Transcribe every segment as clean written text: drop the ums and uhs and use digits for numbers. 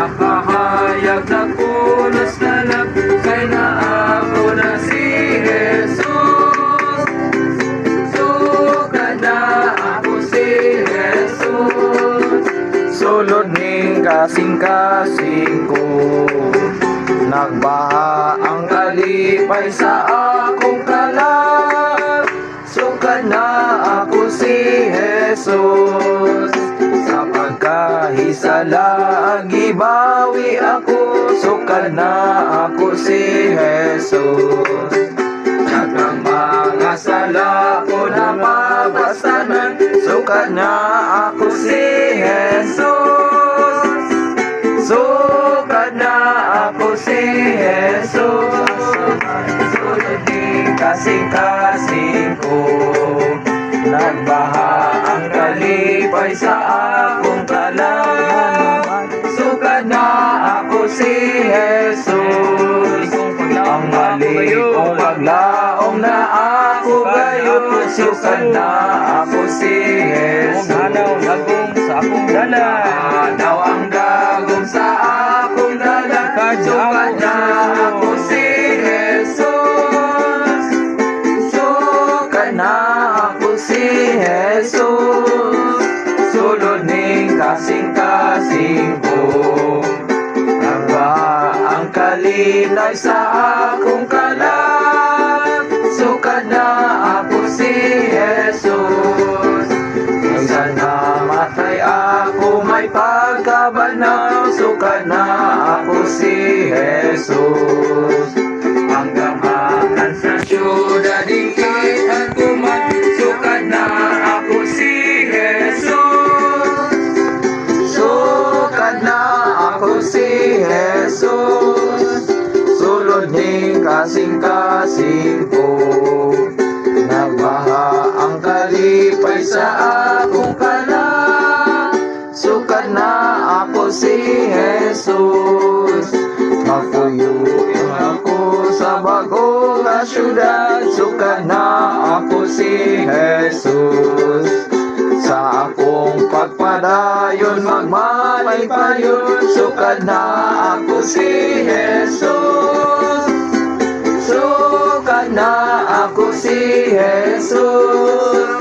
Nakahayag na pulos na lang, kay naako na si Jesus. Suka na ako si Jesus. Sulod ning kasing-kasing ko, nagbaha ang kalipay sa akong kalag. Suka na ako si Jesus. Sa pagkahisala gibawi ako. Suka na ako si Jesus. Daghang mga sala ko na mabastanan. Suka na ako si Jesus. Suka na ako si Jesus. Sulod din kasing-kasing ko, nagbaha ang kalipay sa akong kalag. Suka na ako si Jesus. Ang mali kong paglaong na ako gayon. Suka na ako si Jesus. Sa akong dala. Hanaw ang dagong sa akong dala. Suka na ako si Jesus. Suka na ako si Jesus. Sulod ning kasing-kasing ko, nagbaha ang kalinay sa akong kalag. Suka na ako si Jesus. Minsan na matay ako, may pagkabanaw. Suka na ako si Jesus. Hanggang makan sa syudad ikitan ko man. Suka na ako si Jesus. Suka na ako si Jesus. Sulod ning kasing-kasing ko, nagbaha ang kalipay sa akong kalag. Suka na ako si Jesus. Magpuyuin ako sa bagong syudad. Suka na ako si Jesus. Sa akong pagpadayon magmalay pa yun. Suka na ako si Jesus. Suka na ako si Jesus.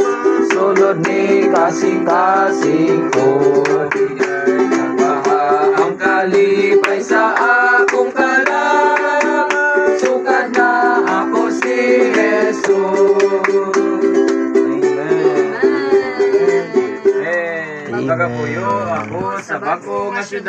Sulod ni kasing-kasing ko, nagbaha ang kalipay sa akong kalag. Suka na ako si Jesus. Magkakapuyo ako sa bako nga syudad.